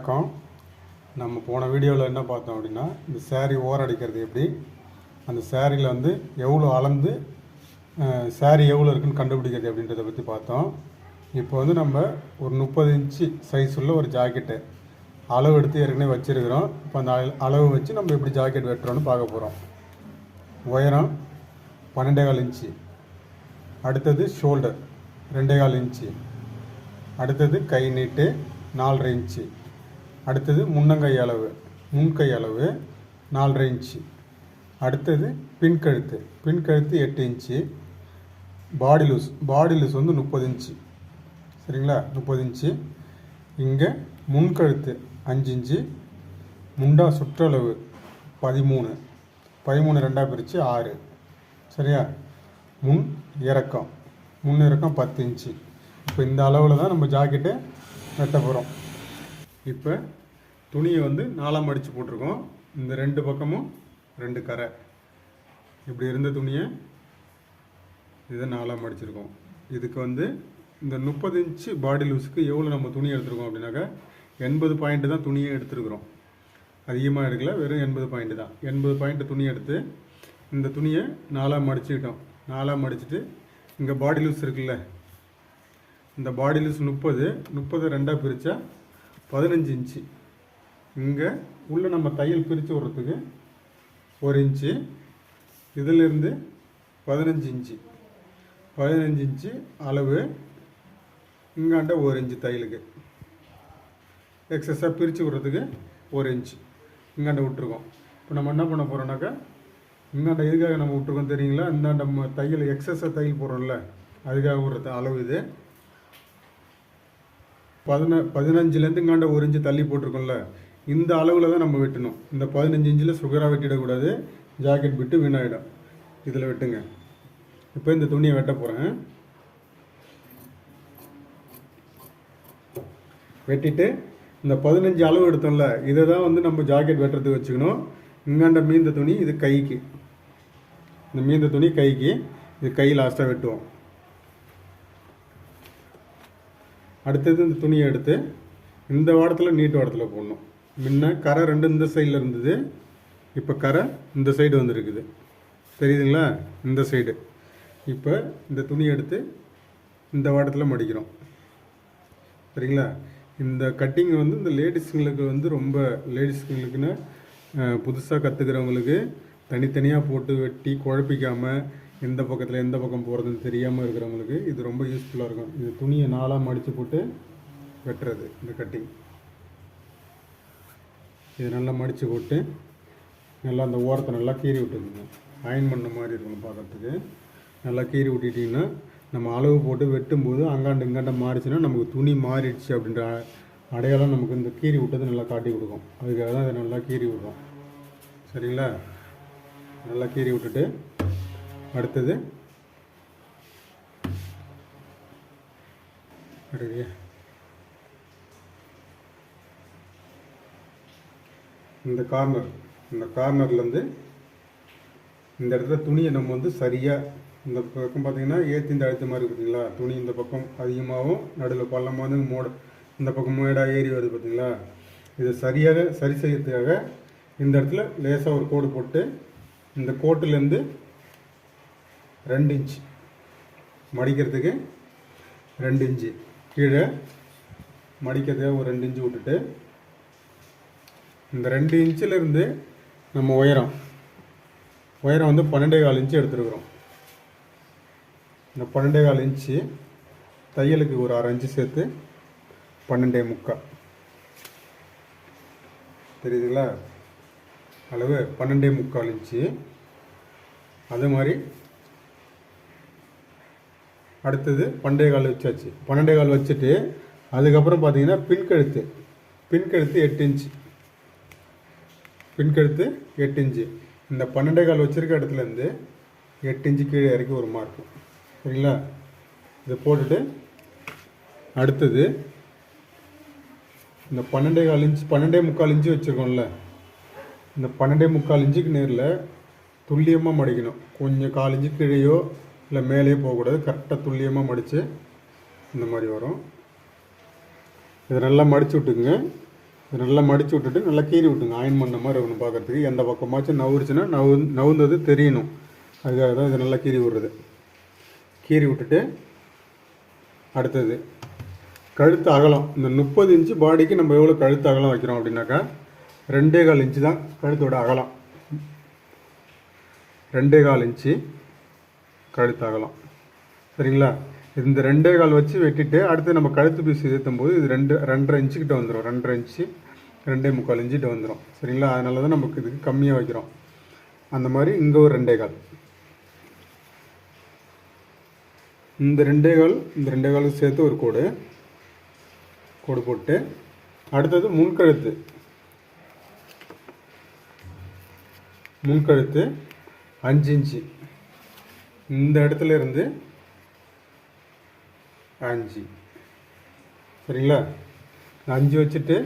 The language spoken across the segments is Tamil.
வணக்கம். நம்ம போன வீடியோவில் என்ன பார்த்தோம் அப்படின்னா, இந்த சேரீ ஓரம் அடிக்கிறது எப்படி, அந்த சேரீயில் வந்து எவ்வளோ அளந்து சேரீ எவ்வளோ இருக்குன்னு கண்டுபிடிக்கிறது அப்படின்றத பற்றி பார்த்தோம். இப்போ வந்து நம்ம ஒரு 30 இன்ச்சு சைஸ் உள்ள ஒரு ஜாக்கெட்டு அளவு எடுத்து ஏற்கனவே வச்சுருக்கிறோம். இப்போ அந்த அளவு வச்சு நம்ம எப்படி ஜாக்கெட் வெட்டுறோன்னு பார்க்க போகிறோம். உயரம் 12.25 இன்ச்சு, அடுத்தது ஷோல்டர் 2.25 இன்ச்சு, அடுத்தது கை நீட்டு 4.5 இன்ச்சு, அடுத்தது முன்னங்கை அளவு முன்கை அளவு 4.5 இன்ச்சு, அடுத்தது பின்கழுத்து 8 இன்ச்சு, பாடி லூஸ் வந்து 30 இன்ச்சு. சரிங்களா, 30 இன்ச்சு. இங்கே முன்கழுத்து 5 இன்ச்சு, முண்டா சுற்றளவு 13 ரெண்டாக பிரித்து 6. சரியா, முன் இறக்கம் 10 இன்ச்சு. இப்போ இந்த அளவில் தான் நம்ம ஜாக்கெட்டு வெட்ட போகிறோம். இப்போ துணியை வந்து 4ஆக மடித்து போட்டிருக்கோம். இந்த 2 பக்கமும் 2 கரை இப்படி இருந்த துணியை இதை 4ஆக மடிச்சிருக்கோம். இதுக்கு வந்து இந்த 30 இன்ச்சு பாடி லூஸுக்கு எவ்வளோ நம்ம துணி எடுத்துருக்கோம் அப்படின்னாக்கா 80 பாயிண்ட்டு தான் துணியை எடுத்துருக்குறோம். அதிகமாக எடுக்கல, வெறும் 80 பாயிண்ட்டு தான். 80 பாயிண்ட்டு துணி எடுத்து இந்த துணியை 4ஆக மடிச்சுக்கிட்டோம். 4ஆக மடிச்சுட்டு இங்கே பாடி லூஸ் இருக்குல்ல, இந்த பாடி லூஸ் 30 ரெண்டாக பிரித்தா 15 இன்ச்சு. இங்கே உள்ளே நம்ம தையல் பிரித்து விட்றதுக்கு 1 இன்ச்சு, இதிலிருந்து 15 இன்ச்சு அளவு. இங்காண்ட 1 இன்ச்சு தையலுக்கு எக்ஸஸாக பிரித்து விட்றதுக்கு 1 இன்ச்சு இங்காண்ட விட்டுருக்கோம். இப்போ நம்ம என்ன பண்ண போகிறோம்னாக்கா, இந்தாண்ட எதுக்காக நம்ம விட்டுருக்கோம் தெரியுங்களா, இந்தாண்ட நம்ம தையல் எக்ஸஸாக தையல் போடுறோம்ல, அதுக்காக விட்றது அளவு இது. 15லேருந்து இங்காண்ட 1 இன்ச்சு தள்ளி போட்டிருக்கோம்ல, இந்த அளவில் தான் நம்ம வெட்டணும். இந்த 15 இன்ச்சில் சுகராக வெட்டிடக்கூடாது, ஜாக்கெட் விட்டு வீணாகிடும். இதில் வெட்டுங்க. இப்போ இந்த துணியை வெட்ட போகிறேன். வெட்டிட்டு இந்த 15 அளவு எடுத்தோம்ல, இதை தான் வந்து நம்ம ஜாக்கெட் வெட்டுறதுக்கு வச்சுக்கணும். இங்காண்ட மீந்த துணி இது கைக்கு, இந்த மீந்த துணி கைக்கு, இது கை லாஸ்ட்டாக வெட்டுவோம். அடுத்தது இந்த துணியை எடுத்து இந்த வாரத்தில் நீட்டு வாரத்தில் போடணும். முன்ன கரை 2 இந்த சைடில் இருந்தது, இப்போ கரை இந்த சைடு வந்துருக்குது. தெரியுதுங்களா, இந்த சைடு. இப்போ இந்த துணியை எடுத்து இந்த வாரத்தில் மடிக்கிறோம். சரிங்களா, இந்த கட்டிங் வந்து இந்த லேடிஸுங்களுக்கு வந்து ரொம்ப லேடிஸுங்களுக்குன்னு புதுசாக கற்றுக்கிறவங்களுக்கு தனித்தனியாக போட்டு வெட்டி குழப்பிக்காமல் எந்த பக்கத்தில் எந்த பக்கம் போகிறதுன்னு தெரியாமல் இருக்கிறவங்களுக்கு இது ரொம்ப யூஸ்ஃபுல்லாக இருக்கும். இந்த துணியை 4ஆக மடித்து போட்டு வெட்டுறது இந்த கட்டிங். இது நல்லா மடித்து போட்டு நல்லா அந்த ஓரத்தை நல்லா கீறி விட்டுருங்க. அயன் பண்ண மாதிரி இருக்கணும் பார்க்குறதுக்கு. நல்லா கீறி விட்டுட்டிங்கன்னா நம்ம அளவு போட்டு வெட்டும்போது அங்காண்டு இங்காண்ட மாறிச்சுன்னா நமக்கு துணி மாறிடுச்சு அப்படின்ற அடையாளம் நமக்கு இந்த கீறி விட்டது நல்லா காட்டி கொடுக்கும். அதுக்காக தான் இதை நல்லா கீறி விடுறோம். சரிங்களா, நல்லா கீறி விட்டுட்டு அடுத்தது இந்த கார்னர்லேருந்து இந்த இடத்துல துணியை நம்ம வந்து சரியாக இந்த பக்கம் பார்த்தீங்கன்னா ஏற்றி இந்த அழுத்த மாதிரி பார்த்தீங்களா, துணி இந்த பக்கம் அதிகமாகவும் நடுவில் பள்ளமாக இந்த பக்கம் மேடாக ஏறி வருது பார்த்தீங்களா. இதை சரியாக சரி செய்யறதுக்காக இந்த இடத்துல லேசாக ஒரு கோடு போட்டு இந்த கோட்டிலேருந்து 2 இன்ச்சு மடிக்கிறதுக்கு 2 இன்ச்சு கீழே மடிக்கிறதுக்காக ஒரு 2 இன்ச்சு விட்டுட்டு இந்த 2 இன்ச்சிலேருந்து நம்ம உயரம் வந்து 12.25 இன்ச்சு எடுத்துருக்குறோம். இந்த 12.25 இன்ச்சு தையலுக்கு ஒரு 1/2 இன்ச்சு சேர்த்து 12.75. தெரியுதுங்களா, அளவு 12.75 இன்ச்சு. அது மாதிரி அடுத்தது 12.25 வச்சாச்சு. 12.25 வச்சுட்டு அதுக்கப்புறம் பார்த்தீங்கன்னா பின்கழுத்து 8 இன்ச்சு. பின்கழுத்து 8 இன்ச்சு. இந்த 12.25 வச்சுருக்க இடத்துலேருந்து 8 இன்ச்சு கீழே இறக்கி ஒரு மார்க்கு. சரிங்களா, இதை போட்டுட்டு அடுத்தது இந்த 12.25 இன்ச்சு 12.75 இன்ச்சு வச்சுருக்கோம்ல, இந்த 12.75 இன்ச்சுக்கு நேரில் துல்லியமாக மடிக்கணும். கொஞ்சம் 1/4 இன்ச்சு கீழேயோ இல்லை மேலேயே போகக்கூடாது. கரெக்டாக துல்லியமாக மடித்து இந்த மாதிரி வரும். இதை நல்லா மடித்து விட்டுக்குங்க. இது நல்லா மடித்து விட்டுட்டு நல்லா கீறி விட்டுங்க. அயன் பண்ண மாதிரி இருக்கணும் பார்க்குறதுக்கு. எந்த பக்கமாச்சும் நவுருச்சுன்னா நவுந்தது தெரியணும். அதுக்காக தான் இதை நல்லா கீறி விடுறது. கீறி விட்டுட்டு அடுத்தது கழுத்து அகலம். இந்த 30 இன்ச்சு பாடிக்கு நம்ம எவ்வளோ கழுத்து அகலம் வைக்கிறோம் அப்படின்னாக்கா 2.25 இன்ச்சு தான் கழுத்தோட அகலம். 2.25 இன்ச்சு கழுத்து அகலம். சரிங்களா? இந்த 2.25 வச்சு வெட்டிட்டு அடுத்து நம்ம கழுத்து பீஸ் ஏற்றும் போது இது 2.5 இன்ச்சுக்கிட்ட வந்துடும். 2.5 இன்ச்சு 2.25 இன்ச்சுக்கிட்ட வந்துடும். சரிங்களா? அதனால தான் நமக்கு இதுக்கு கம்மியாக வைக்கிறோம். அந்த மாதிரி இங்கே ஒரு 2.25, இந்த 2.25 சேர்த்து ஒரு கோடு போட்டு அடுத்தது முன்கழுத்து 5 இன்ச்சு இந்த இடத்துல இருந்து 5. சரிங்களா? 5 வச்சுட்டு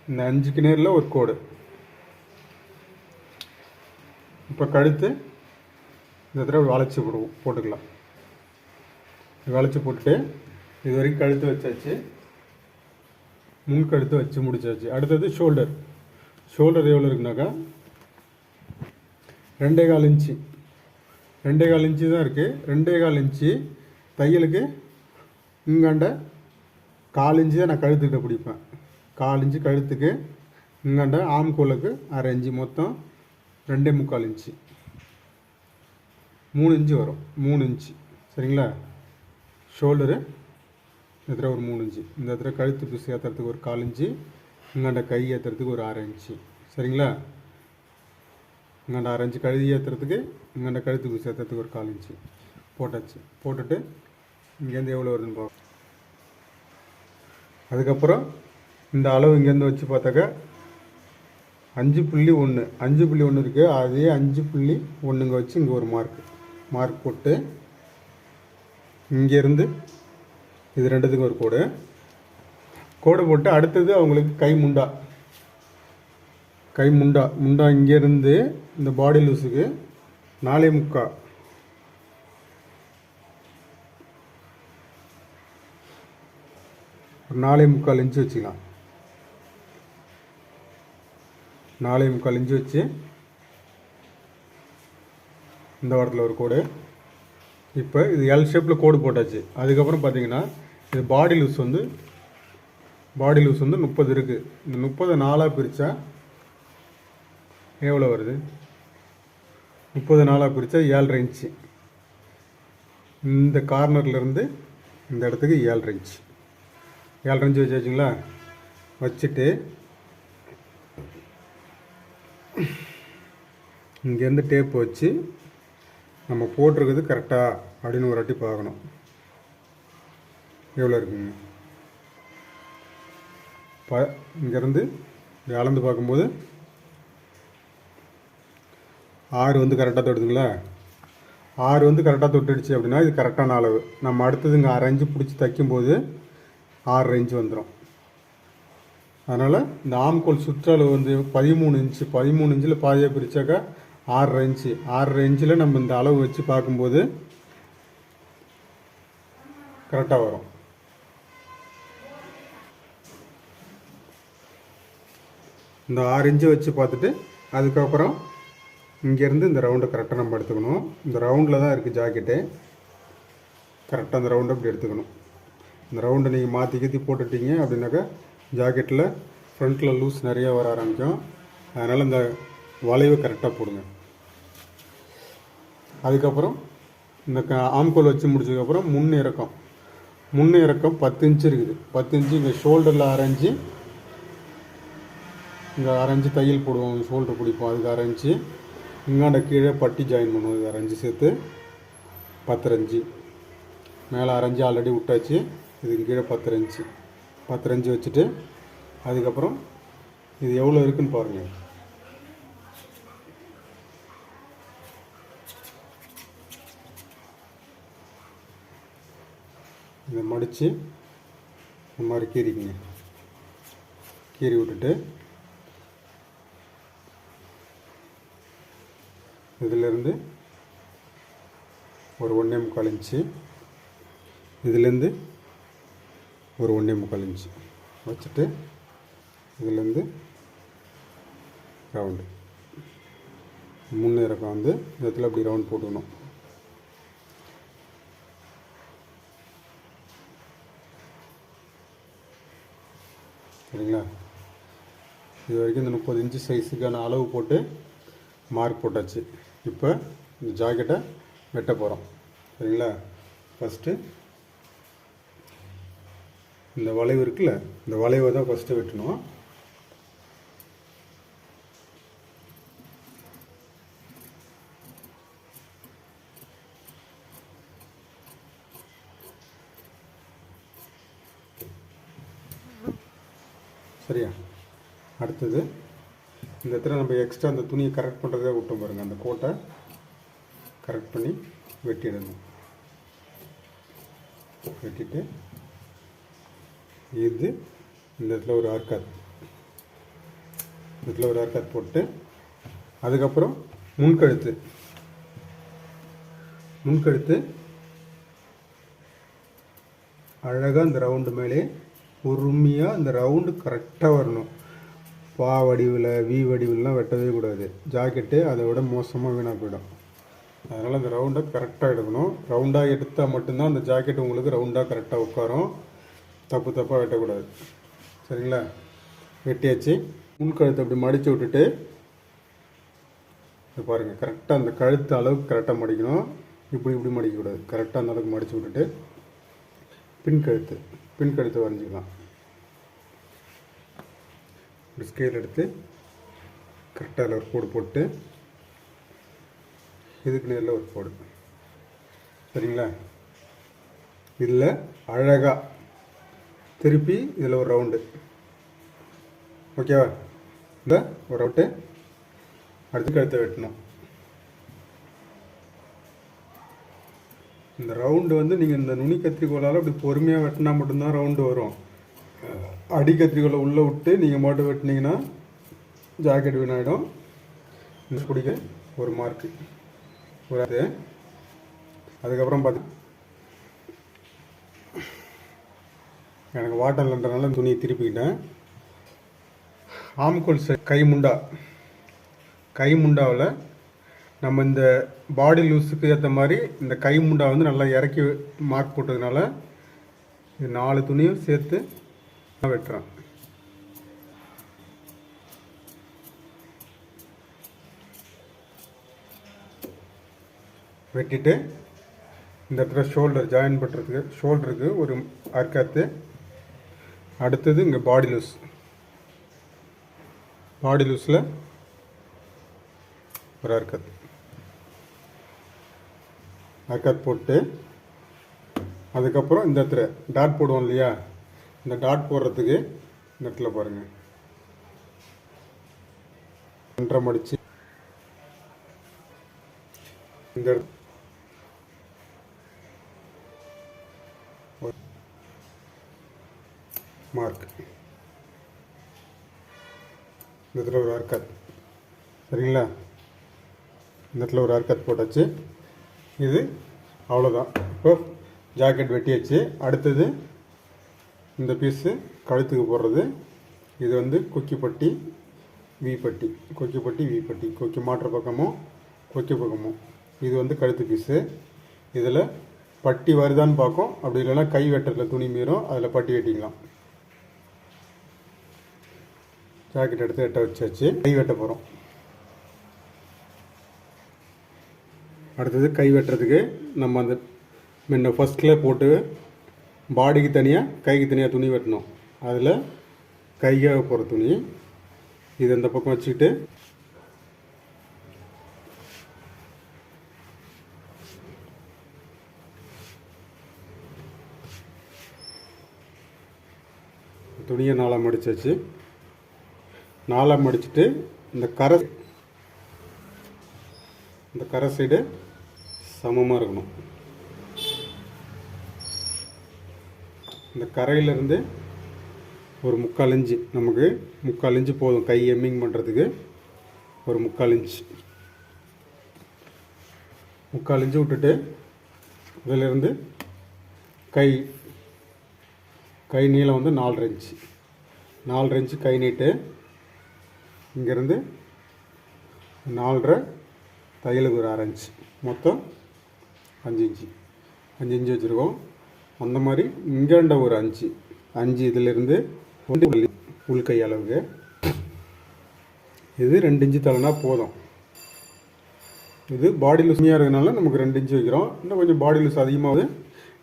இந்த 5க்கு நேரில் ஒரு கோடு. இப்போ கழுத்து இந்த தடவை வளைச்சி போட்டுக்கலாம். வளைச்சி போட்டுட்டு இது வரைக்கும் கழுத்து வச்சாச்சு. முன்கழுத்து வச்சு முடிச்சாச்சு. அடுத்தது ஷோல்டர் எவ்வளோ இருக்குனாக்கா 2.25 இன்ச்சு. 2.25 இன்ச்சு தான் இருக்குது. 2.25 இன்ச்சு தையலுக்கு இங்காண்ட 1/4 இன்ச்சு தான் நான் கழுத்துக்கிட்ட பிடிப்பேன். 1/4 இன்ச்சு கழுத்துக்கு, இங்காண்ட ஆம்கோலுக்கு 1/2 இன்ச்சு, மொத்தம் 2.25 இன்ச்சு. 3 இன்ச்சு வரும். 3 இன்ச்சு. சரிங்களா? ஷோல்டரு இந்த இடத்துல ஒரு 3 இன்ச்சு. இந்த இடத்துல கழுத்து பீஸ் ஏற்றுறதுக்கு ஒரு 1/4 இன்ச்சு. இங்காண்ட கை ஏற்றுறதுக்கு ஒரு 1/2 இன்ச்சு. சரிங்களா? இங்காண்ட 1/2 இன்ச்சு கழுதி ஏற்றுறதுக்கு, இங்காண்ட கழுத்து பீஸ் ஏற்றுறதுக்கு ஒரு 1/4 இன்ச்சு போட்டாச்சு. போட்டுட்டு இங்கேருந்து எவ்வளோ வருதுன்னு பார்ப்போம். அதுக்கப்புறம் இந்த அளவு இங்கேருந்து வச்சு பார்த்தாக்கா 5.1 இருக்குது. அதே 5.1 இங்கே வச்சு இங்கே ஒரு மார்க் போட்டு இங்கேருந்து இது ரெண்டுத்துக்கும் ஒரு கோடு போட்டு அடுத்தது அவங்களுக்கு கை முண்டா இங்கேருந்து இந்த பாடி லூஸுக்கு 4.25 ஒரு 4.25 இன்ச்சு வச்சுக்கலாம். 4.25 இன்ச்சு வச்சு இந்த வாரத்தில் ஒரு கோடு. இப்போ இது எல் ஷேப்பில் கோடு போட்டாச்சு. அதுக்கப்புறம் பார்த்தீங்கன்னா இது பாடி லூஸ் வந்து 30 இருக்குது. இந்த 30 4ஆக பிரித்தா எவ்வளோ வருது? 30 4ஆக பிரித்தா 7.5 இன்ச்சு. இந்த கார்னர்லேருந்து இந்த இடத்துக்கு 7.5 இன்ச்சு. 7.5 இன்ச்சு வச்சாச்சுங்களா? வச்சுட்டு இங்கேருந்து டேப் வச்சு நம்ம போட்டிருக்குது கரெக்டாக அப்படின்னு ஒரு வாட்டி பார்க்கணும். எவ்வளோ இருக்குங்க? இங்கேருந்து அளந்து பார்க்கும்போது 6 வந்து கரெக்டாக தொடுதுங்களா? 6 வந்து கரெக்டாக தொட்டுடுச்சு அப்படின்னா இது கரெக்டான அளவு. நம்ம அடுத்தது இங்கே 1/2 இன்ச்சு பிடிச்சி தைக்கும்போது 6.5 இன்ச்சு வந்துடும். அதனால் இந்த ஆம்கோல் சுற்றளவு வந்து 13 இன்ச்சு. 13 இன்ச்சில் பாதியாக பிரித்தாக்கா 6.5 இன்ச்சு. 6.5 இன்ச்சில் நம்ம இந்த அளவு வச்சு பார்க்கும்போது கரெக்டாக வரும். இந்த 6 இன்ச்சு வச்சு பார்த்துட்டு அதுக்கப்புறம் இங்கேருந்து இந்த ரவுண்டை கரெக்டாக நம்ம எடுத்துக்கணும். இந்த ரவுண்டில் தான் இருக்குது ஜாக்கெட்டு. கரெக்டாக அந்த ரவுண்டை இப்படி எடுத்துக்கணும். இந்த ரவுண்டை நீங்கள் மாற்றி போட்டுட்டீங்க அப்படின்னாக்கா ஜாக்கெட்டில் ஃப்ரண்ட்டில் லூஸ் நிறையா வர ஆரம்பிக்கும். அதனால் இந்த வளைவு கரெக்டாக போடுங்க. அதுக்கப்புறம் இந்த ஆம்கோல் வச்சு முடிச்சதுக்கப்புறம் முன் இறக்கம் 10 இன்ச்சு இருக்குது. 10 இன்ச்சு இங்கே ஷோல்டரில் 1/2 இன்ச்சு, இங்கே 1/2 இன்ச்சு தையல் போடுவோம், ஷோல்டர் பிடிப்போம், அதுக்கு 1/2 இன்ச்சு. இங்காண்ட கீழே பட்டி ஜாயின் பண்ணுவோம், இது 1/2 இன்ச்சு சேர்த்து 10.5 இன்ச்சு. மேலே 1/2 இன்ச்சு ஆல்ரெடி விட்டாச்சு. இதுக்கு கீழே 10.5 இன்ச்சு. 10.5 இன்ச்சு வச்சுட்டு அதுக்கப்புறம் இது எவ்வளோ இருக்குதுன்னு பாருங்கள். இதை மடித்து இந்த மாதிரி கீறிக்குங்க. கீறி விட்டுட்டு இதிலேருந்து ஒரு 1.25 இன்ச்சு, இதுலேருந்து ஒரு 1.25 இன்ச்சு வச்சுட்டு இதுலேருந்து ரவுண்டு முன்னேறக்கம் வந்து இந்த இடத்துல அப்படி ரவுண்ட் போட்டுக்கணும். சரிங்களா? இது வரைக்கும் இந்த 30 இன்ச்சு சைஸுக்கான அளவு போட்டு மார்க் போட்டாச்சு. இப்போ இந்த ஜாக்கெட்டை வெட்ட போகிறோம். சரிங்களா? ஃபஸ்ட்டு இந்த வளைவு இருக்குல்ல, இந்த வளைவை தான் ஃபஸ்ட்டு வெட்டணும். சரியா? அடுத்தது இந்த இடத்துல நம்ம எக்ஸ்ட்ரா அந்த துணியை கரெக்ட் பண்ணுறதே விட்டோம் பாருங்கள், அந்த கோட்டை கரெக்ட் பண்ணி வெட்டிடணும். வெட்டிட்டு இது இந்த இடத்துல ஒரு ஆர்காத், இந்த இடத்துல ஒரு ஆர்காத் போட்டு அதுக்கப்புறம் முன்கழுத்து அழகாக இந்த ரவுண்டு மேலே பொறுமையாக இந்த ரவுண்டு கரெக்டாக வரணும். பா வடிவில் வி வடிவில்லாம் வெட்டவே கூடாது. ஜாக்கெட்டு அதை விட மோசமாக வீணாக போயிடும். அதனால் அந்த ரவுண்டை கரெக்டாக எடுக்கணும். ரவுண்டாக எடுத்தால் மட்டும்தான் அந்த ஜாக்கெட் உங்களுக்கு ரவுண்டாக கரெக்டாக உட்காரும். தப்பாக வெட்டக்கூடாது. சரிங்களா? வெட்டியாச்சு. முன்கழுத்தை அப்படி மடித்து விட்டுட்டு இது பாருங்கள், கரெக்டாக அந்த கழுத்து அளவுக்கு கரெக்டாக மடிக்கணும். இப்படி மடிக்கக்கூடாது. கரெக்டாக அந்த அளவுக்கு மடித்து விட்டுட்டு பின்கழுத்தை வரைஞ்சிக்கலாம். இப்படி ஸ்கேல் எடுத்து கரெக்டாக அதில் ஒரு கோடு போட்டு இதுக்கு நேரில் ஒரு கோடு. சரிங்களா? இதில் அழகாக திருப்பி இதில் ஒரு ரவுண்டு. ஓகேவா? இந்த ஒரு ரவுண்டு அடுத்து கழுத்தை வெட்டணும். இந்த ரவுண்டு வந்து நீங்கள் இந்த நுனி கத்திரிக்கோளால் அப்படி பொறுமையாக வெட்டினா மட்டும்தான் ரவுண்டு வரும். அடி கத்திரிக்கோளை உள்ளே விட்டு நீங்கள் மட்டும் வெட்டினீங்கன்னா ஜாக்கெட் வீணாயிடும். இந்த பிடிக்க ஒரு மார்க்கு ஒரு அது. அதுக்கப்புறம் பார்த்து எனக்கு வாட்டர்ன்றனால துணியை திருப்பிக்கிட்டேன். ஆம்கோல் கை முண்டாவில் நம்ம இந்த பாடி லூஸுக்கு ஏற்ற மாதிரி இந்த கை முண்டா வந்து நல்லா இறக்கி மார்க் போட்டதுனால இது 4 துணியும் சேர்த்து வெட்டுறேன். வெட்டிட்டு இந்த இடத்துல ஷோல்டர் ஜாயின் பண்ணுறதுக்கு ஷோல்டருக்கு ஒரு ஆர்காத்து. அடுத்தது இங்கே பாடி லூஸில் ஒரு ஆர்காத் போட்டு அதுக்கப்புறம் இந்த இடத்துல டாட் போடுவோம் இல்லையா, இந்த டாட் போடுறதுக்கு இந்த இடத்துல பாருங்கள் 1.5 மடிச்சு இந்த மார்க் இந்த இடத்துல ஒரு ஆர்காத். சரிங்களா? இந்த இடத்துல ஒரு ஆர்காத் போட்டாச்சு. இது அவ்வளோதான். இப்போ ஜாக்கெட் வெட்டியாச்சு. அடுத்தது இந்த பீஸு கழுத்துக்கு போடுறது. இது வந்து கொக்கி பட்டி வி பட்டி, கொக்கி மாற்ற பக்கமும் கொக்கி பக்கமும். இது வந்து கழுத்து பீஸு. இதில் பட்டி வருதான்னு பார்க்கும். அப்படி இல்லைன்னா கை வெட்டுறதுல துணி மீறும், அதில் பட்டி வெட்டிக்கலாம். ஜாக்கெட் எடுத்து வெட்ட வச்சாச்சு. கை வெட்ட போகிறோம். அடுத்தது கை வெட்டுறதுக்கு நம்ம அந்த முன்ன ஃபஸ்ட்டில் போட்டு பாடிக்கு தனியாக கைக்கு தனியாக துணி வெட்டணும். அதில் கையாக போகிற துணி இது இந்த பக்கம் வச்சுக்கிட்டு துணியை 4 மடிச்சாச்சு. 4 மடிச்சுட்டு இந்த கரை சைடு சமமாக இருக்கணும். இந்த கரையிலேருந்து ஒரு 3/4 இன்ச்சு, நமக்கு 3/4 இன்ச்சு போதும் கை எம்மிங் பண்ணுறதுக்கு. ஒரு 3/4 இன்ச்சு விட்டுட்டு இதிலிருந்து கை நீளம் வந்து 4.5 இன்ச்சு. 4.5 இன்ச்சு கை நீட்டு. இங்கேருந்து 4.5 தையலுக்கு ஒரு 1/2 இன்ச்சு, மொத்தம் 5 இன்ச்சு. 5 இன்ச்சு வச்சுருக்கோம். அந்த மாதிரி இங்கேண்ட ஒரு 5 இதிலிருந்து உள்கை அளவுக்கு இது 2 இன்ச்சு தள்ளினா போதும். இது பாடி லூஸ் கம்மியாக இருக்கிறதுனால நமக்கு 2 இன்ச்சு வைக்கிறோம். இன்னும் கொஞ்சம் பாடி லூஸ் அதிகமாகுது,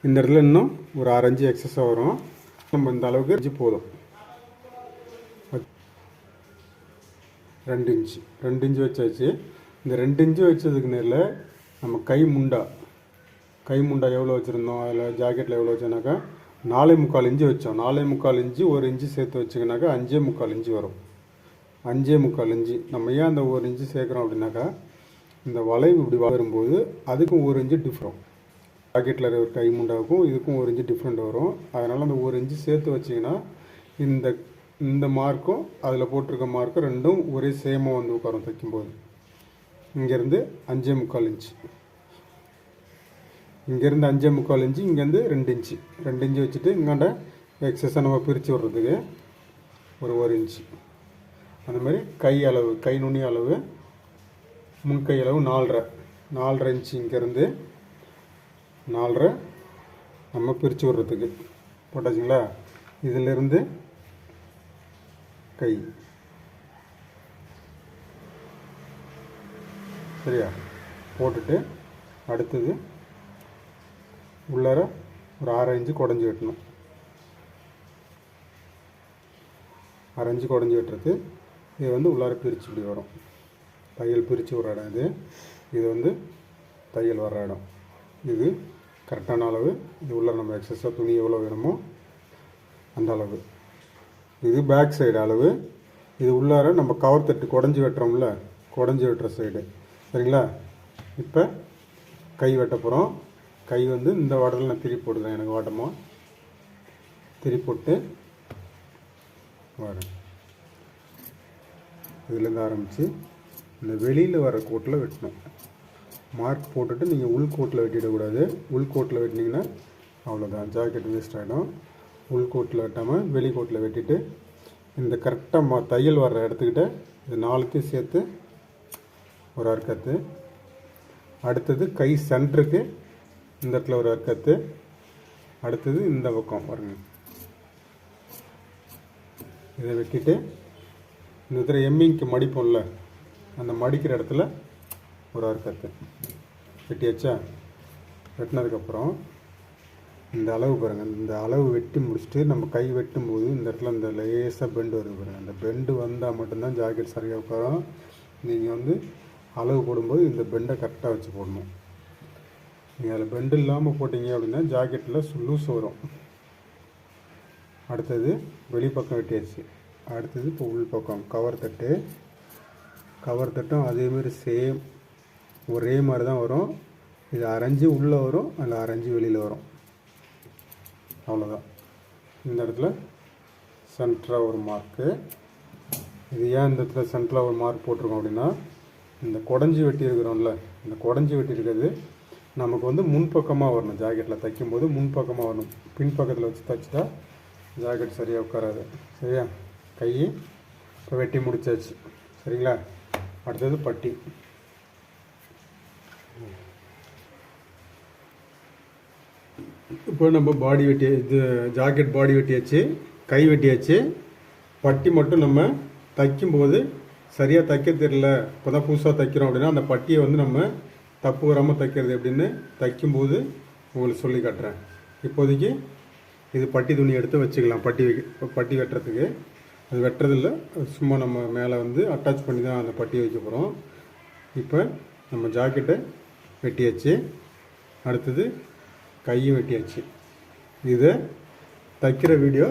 இந்த இடத்துல இன்னும் ஒரு 1/2 இன்ச்சு எக்ஸஸாக வரும். நம்ம இந்த அளவுக்கு இன்ச்சு போதும். 2 இன்ச்சு வச்சாச்சு. இந்த 2 இன்ச்சு வச்சதுக்கு நேரில் நம்ம கை முண்டா எவ்வளோ வச்சுருந்தோம், அதில் ஜாக்கெட்டில் எவ்வளோ வச்சோன்னாக்கா 4.25 இன்ச்சு வச்சோம். 4.25 இன்ச்சு 1 இன்ச்சு சேர்த்து வச்சுக்கினாக்கா 5.25 இன்ச்சு வரும். 5.25 இன்ச்சு. நம்ம ஏன் அந்த 1 இன்ச்சு சேர்க்குறோம் அப்படின்னாக்கா, இந்த வளைவு இப்படி வரும்போது அதுக்கும் 1 இன்ச்சு டிஃப்ரெண்ட். ஜாக்கெட்டில் இருக்கிற கை முண்டாவுக்கும் இதுக்கும் 1 இன்ச்சு டிஃப்ரெண்ட் வரும். அதனால் அந்த 1 இன்ச்சு சேர்த்து வச்சிங்கன்னா இந்த மார்க்கும் அதில் போட்டிருக்க மார்க்கும் ரெண்டும் ஒரே சேமாக வந்து உட்காரும் தைக்கும்போது. இங்கேருந்து 5.25 இன்ச்சு, இங்கேருந்து 5.25 இன்ச்சு, இங்கேருந்து 2 இன்ச்சு. 2 இன்ச்சு வச்சுட்டு இங்காண்ட எக்ஸஸாக நம்ம பிரித்து விட்றதுக்கு ஒரு 1 இன்ச்சு. அந்த மாதிரி கை அளவு, கை நுனி அளவு, முன்கை அளவு 4.5 இன்ச்சு. இங்கேருந்து 4.5 நம்ம பிரித்து விட்றதுக்கு போட்டாச்சுங்களா. இதிலிருந்து கை சரியா போட்டுட்டு அடுத்தது உள்ளார ஒரு 1/2 இன்ச்சு குடஞ்சி வெட்டணும். 1/2 இன்ச்சு குடஞ்சி வெட்டுறது. இது வந்து உள்ளார பிரித்து இப்படி வரும். தையல் பிரித்து ஒரு இடம் இது வந்து தையல் வர்ற இடம். இது கரெக்டான அளவு. இது உள்ள நம்ம எக்ஸஸாக துணி எவ்வளோ வேணுமோ அந்த அளவு. இது பேக் சைடு அளவு. இது உள்ளார நம்ம கவர் தட்டு குடஞ்சி வெட்டுறோம்ல, குடஞ்சி வெட்டுற சைடு. சரிங்களா. இப்போ கை வெட்ட போகிறோம். கை வந்து இந்த வாட்டத்தில் நான் திருப்பி போட்டுக்கிறேன். எனக்கு வாட்டமாக திருப்பி போட்டு வரேன். இதுலேருந்து ஆரம்பித்து இந்த வெளியில் வர கோட்டில் வெட்டணும். மார்க் போட்டுட்டு நீங்கள் உள்கோட்டில் வெட்டிடக்கூடாது. உள்கோட்டில் வெட்டினீங்கன்னா அவ்வளோதான், ஜாக்கெட் வேஸ்ட் ஆகிடும். உள்கோட்டில் வெட்டாமல் வெளிக்கோட்டில் வெட்டிட்டு இந்த கரெக்டாக தையல் வர்ற இடத்துக்கிட்ட இது 4த்தையும் சேர்த்து ஒரு அறுக்கத்து. அடுத்தது கை சென்டருக்கு இந்த இடத்துல ஒரு அறுக்கத்து. அடுத்தது இந்த பக்கம் பாருங்க, இதை வெட்டிட்டு இந்த இடத்துல எம்மிங்க்கு மடிப்போம்ல, அந்த மடிக்கிற இடத்துல ஒரு அறுக்கத்து வெட்டியாச்சா. வெட்டினதுக்கப்புறம் இந்த அளவு பாருங்கள், இந்த அளவு வெட்டி முடிச்சுட்டு நம்ம கை வெட்டும்போது இந்த இடத்துல இந்த லேசாக பெண்டு வருது பாருங்கள். அந்த பெண்டு வந்தால் மட்டும்தான் ஜாக்கெட் சரியாக உட்காரும். நீங்கள் வந்து அளவு போடும்போது இந்த பெண்டை கரெக்டாக வச்சு போடணும். நீங்கள் அதில் பெண்டு இல்லாமல் போட்டிங்க அப்படின்னா ஜாக்கெட்டில் லூஸ் வரும். அடுத்தது வெளிப்பக்கம் வெட்டியாச்சு. அடுத்தது இப்போ உள் பக்கம் கவர் தட்டும் அதேமாரி சேம் ஒரே மாதிரி தான் வரும். இது 1/2 இன்ச்சு உள்ளே வரும், அதில் 1/2 இன்ச்சு வெளியில் வரும். அவ்வளோதான். இந்த இடத்துல சென்டராக ஒரு மார்க்கு. இது ஏன் இந்த இடத்துல சென்டராக ஒரு மார்க் போட்டிருக்கோம் அப்படின்னா, இந்த குடஞ்சி வெட்டி இருக்கிறோம்ல, இந்த குடஞ்சி வெட்டி இருக்கிறது நமக்கு வந்து முன்பக்கமாக வரணும். ஜாக்கெட்டில் தைக்கும்போது முன்பக்கமாக வரணும். பின்பக்கத்தில் வச்சு தைச்சிட்டா ஜாக்கெட் சரியாக உட்காராது. சரியா. கை இப்போ வெட்டி முடிச்சாச்சு. சரிங்களா. அடுத்தது பட்டி. இப்போ நம்ம பாடி வெட்டி, இது ஜாக்கெட் பாடி வெட்டியாச்சு, கை வெட்டியாச்சு. பட்டி மட்டும் நம்ம தைக்கும்போது சரியாக தைக்க தெரியல, இப்போ தான் புதுசாக தைக்கிறோம் அப்படின்னா அந்த பட்டியை வந்து நம்ம தப்பு வராமல் தைக்கிறது எப்படின்னு தைக்கும்போது உங்களுக்கு சொல்லி காட்டுறேன். இப்போதைக்கு இது பட்டி துணி எடுத்து வச்சுக்கலாம். பட்டி வெட்டுறதுக்கு அது வெட்டுறதில்ல, சும்மா நம்ம மேலே வந்து அட்டாச் பண்ணி தான் அந்த பட்டியை வைக்க போகிறோம். இப்போ நம்ம ஜாக்கெட்டை வெட்டியாச்சு. அடுத்தது கையும் வெட்டியாச்சு. இதை தைக்கிற வீடியோ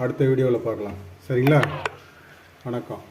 அடுத்த வீடியோவில் பார்க்கலாம். சரிங்களா. வணக்கம்.